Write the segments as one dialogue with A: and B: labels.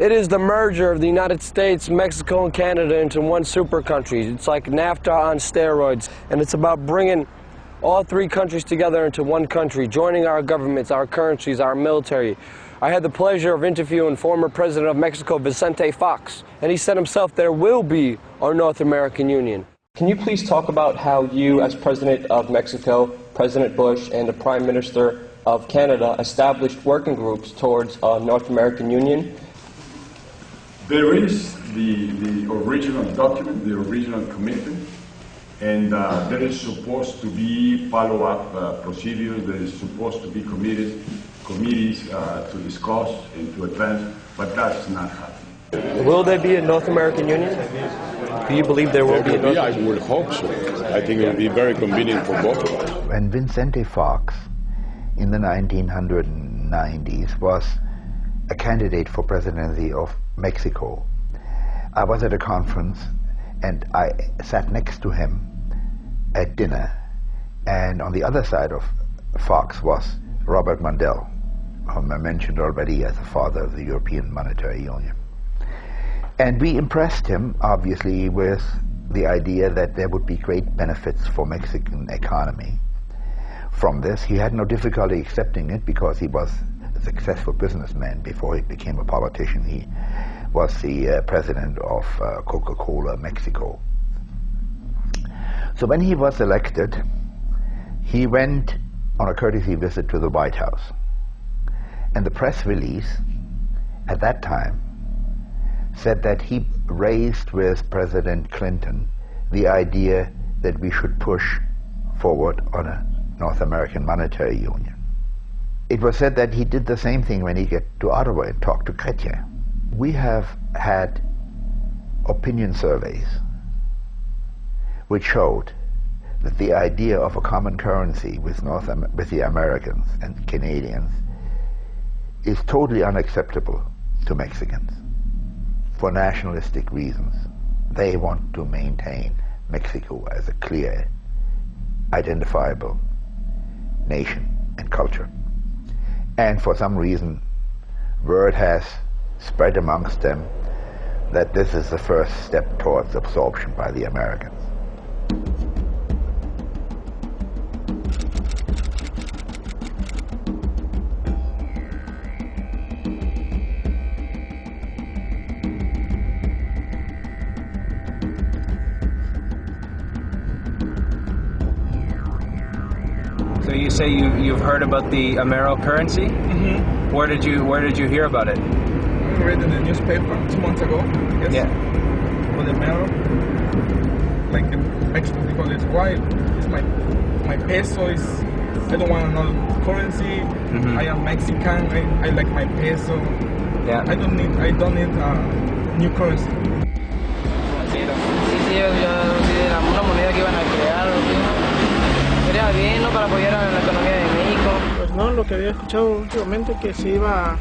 A: It is the merger of the United States, Mexico, and Canada into one super country. It's like NAFTA on steroids, and it's about bringing all three countries together into one country, joining our governments, our currencies, our military. I had the pleasure of interviewing former President of Mexico, Vicente Fox, and he said himself there will be a North American Union. Can you please talk about how you, as President of Mexico, President Bush, and the Prime Minister of Canada established working groups towards a North American Union?
B: There is the original document, the original commitment, and there is supposed to be follow-up procedures. There is supposed to be committees to discuss and to advance, but that's not happening.
A: Will there be a North American Union? Do you believe there will be a North American Union?
C: I would hope so. I think it would be very convenient for both of us.
D: When Vicente Fox, in the 1990s, was a candidate for presidency of Mexico, I was at a conference and I sat next to him at dinner, and on the other side of Fox was Robert Mundell, whom I mentioned already as the father of the European Monetary Union. And we impressed him, obviously, with the idea that there would be great benefits for Mexican economy from this. He had no difficulty accepting it because he was a successful businessman before he became a politician. He was the president of Coca-Cola Mexico. So when he was elected, he went on a courtesy visit to the White House. And the press release at that time said that he raised with President Clinton the idea that we should push forward on a North American monetary union. It was said that he did the same thing when he got to Ottawa and talked to Chrétien. We have had opinion surveys which showed that the idea of a common currency with the Americans and Canadians is totally unacceptable to Mexicans for nationalistic reasons. They want to maintain Mexico as a clear, identifiable nation and culture. And for some reason, word has spread amongst them that this is the first step towards absorption by the Americans.
E: So you say you've heard about the Amero currency?
F: Mm-hmm.
E: Where did you hear about it?
F: I read in the newspaper 2 months ago. Yes.
E: Yeah.
F: For the Amero, like the Mexican people is why is my peso is. I don't want another currency.
E: Mm-hmm.
F: I am Mexican. I like my peso.
E: Yeah.
F: I don't need new currency.
G: Sí, era una moneda que iban a crear. Sería bien, ¿no? Para apoyar a la economía de México.
H: Pues no, lo que había escuchado últimamente que se iba a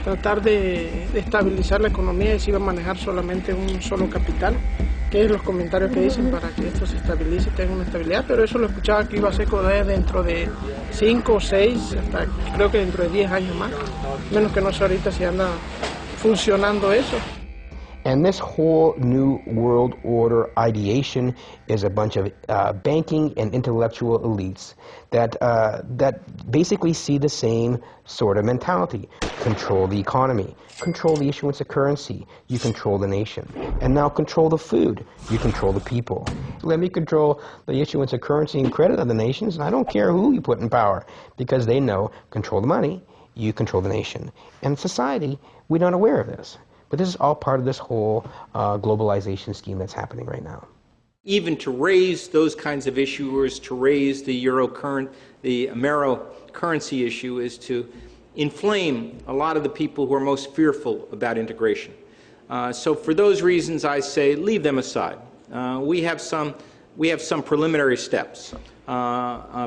H: tratar de estabilizar la economía y se iba a manejar solamente un solo capital, que es los comentarios que dicen para que esto se estabilice y tenga una estabilidad, pero eso lo escuchaba que iba a ser dentro de 5 o 6, hasta creo que dentro de 10 años más, menos que no sé ahorita si anda funcionando eso.
I: And this whole new world order ideation is a bunch of banking and intellectual elites that basically see the same sort of mentality. Control the economy, control the issuance of currency, you control the nation. And now control the food, you control the people. Let me control the issuance of currency and credit of the nations, and I don't care who you put in power, because they know control the money, you control the nation. And society, we're not aware of this. But this is all part of this whole globalization scheme that's happening right now.
J: Even to raise those kinds of issuers, to raise the Amero currency issue, is to inflame a lot of the people who are most fearful about integration. So for those reasons, I say leave them aside. We have some preliminary steps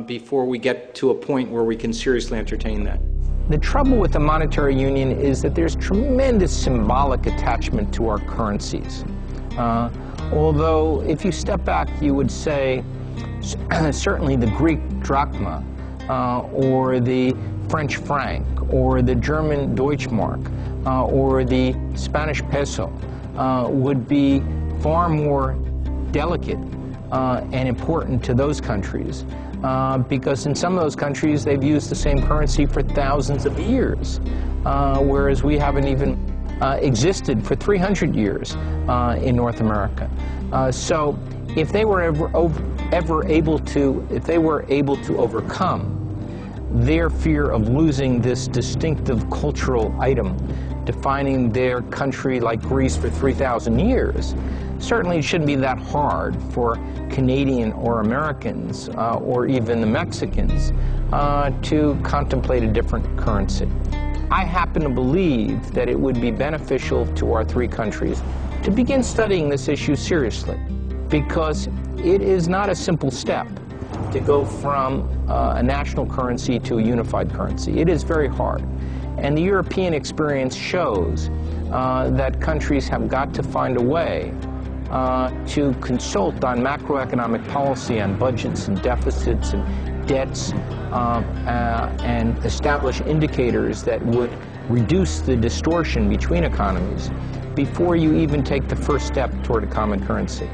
J: before we get to a point where we can seriously entertain that.
E: The trouble with the monetary union is that there's tremendous symbolic attachment to our currencies. Although, if you step back, you would say certainly the Greek drachma or the French franc or the German Deutschmark or the Spanish peso would be far more delicate and important to those countries because in some of those countries they've used the same currency for thousands of years, whereas we haven't even existed for 300 years in North America. So if they were ever able to overcome their fear of losing this distinctive cultural item defining their country like Greece for 3,000 years, certainly it shouldn't be that hard for Canadian or Americans or even the Mexicans to contemplate a different currency. I happen to believe that it would be beneficial to our three countries to begin studying this issue seriously, because it is not a simple step to go from a national currency to a unified currency. It is very hard. And the European experience shows that countries have got to find a way to consult on macroeconomic policy, on budgets and deficits and debts, and establish indicators that would reduce the distortion between economies before you even take the first step toward a common currency.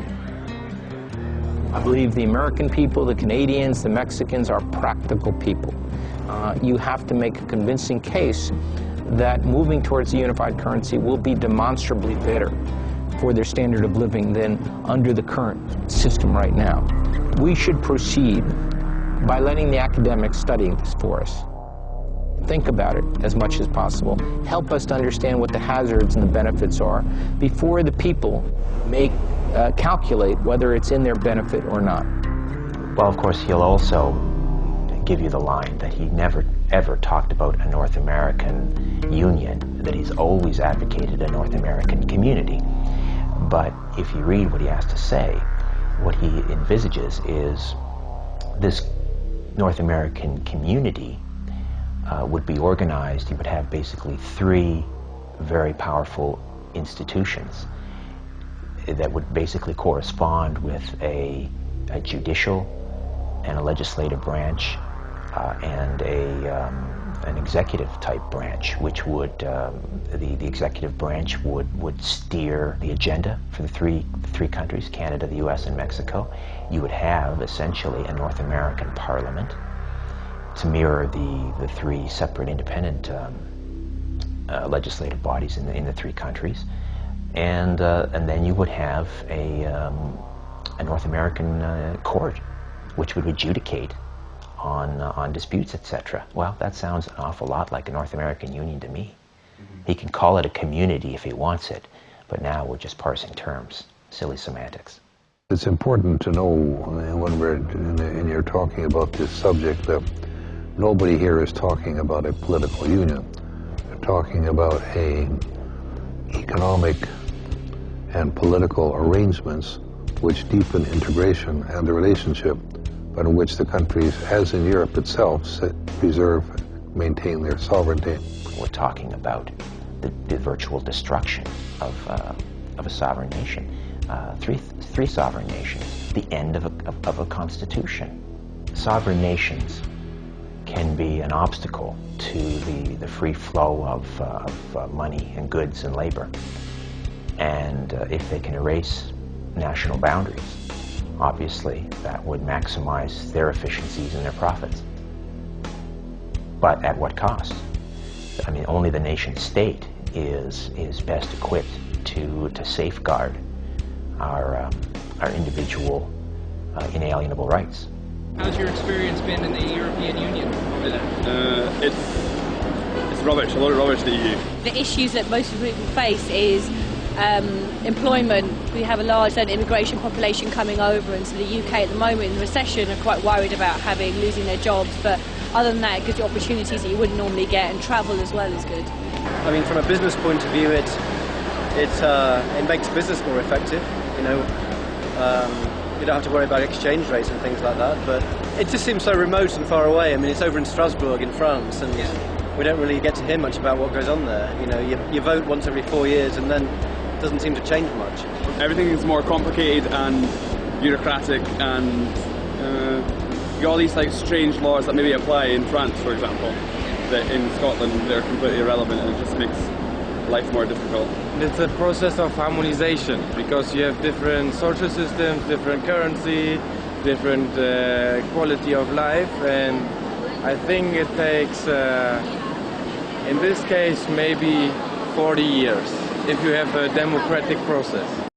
E: I believe the American people, the Canadians, the Mexicans are practical people. You have to make a convincing case that moving towards a unified currency will be demonstrably better for their standard of living than under the current system right now. We should proceed by letting the academics study this for us. Think about it as much as possible. Help us to understand what the hazards and the benefits are before the people calculate whether it's in their benefit or not.
K: Well, of course, he'll also give you the line that he never ever talked about a North American union, that he's always advocated a North American community. But if you read what he has to say, what he envisages is this North American community would be organized. He would have basically three very powerful institutions that would basically correspond with a judicial and a legislative branch and an executive type branch, which would the executive branch would steer the agenda for the three countries, Canada, the U.S., and Mexico. You would have essentially a North American Parliament to mirror the three separate independent legislative bodies in the three countries, and then you would have a North American court, which would adjudicate on disputes, etc. Well, that sounds an awful lot like a North American Union to me. He can call it a community if he wants it, but now we're just parsing terms. Silly semantics.
L: It's important to know when you're talking about this subject that nobody here is talking about a political union. They're talking about economic and political arrangements which deepen integration and the relationship by which the countries, as in Europe itself, preserve, maintain their sovereignty.
K: We're talking about the virtual destruction of a sovereign nation. Three sovereign nations, the end of a constitution. Sovereign nations can be an obstacle to the free flow of money and goods and labor. And if they can erase national boundaries, obviously that would maximize their efficiencies and their profits. But at what cost? I mean, only the nation state is best equipped to safeguard our individual inalienable rights.
M: How's your experience been in the European Union?
N: It's rubbish, a lot of rubbish, the EU.
O: The issues that most people face is employment. We have a large immigration population coming over, and so the UK at the moment in the recession are quite worried about losing their jobs, but other than that it gives you opportunities that you wouldn't normally get, and travel as well is good.
P: I mean, from a business point of view, it makes business more effective, you know. You don't have to worry about exchange rates and things like that, but it just seems so remote and far away. I mean, it's over in Strasbourg in France, and we don't really get to hear much about what goes on there. You know, you vote once every 4 years, and then it doesn't seem to change much.
N: Everything is more complicated and bureaucratic, and you got all these like strange laws that maybe apply in France, for example. that in Scotland they're completely irrelevant, and it just makes life more difficult.
Q: It's a process of harmonization because you have different social systems, different currency, different quality of life, and I think it takes, in this case, maybe 40 years if you have a democratic process.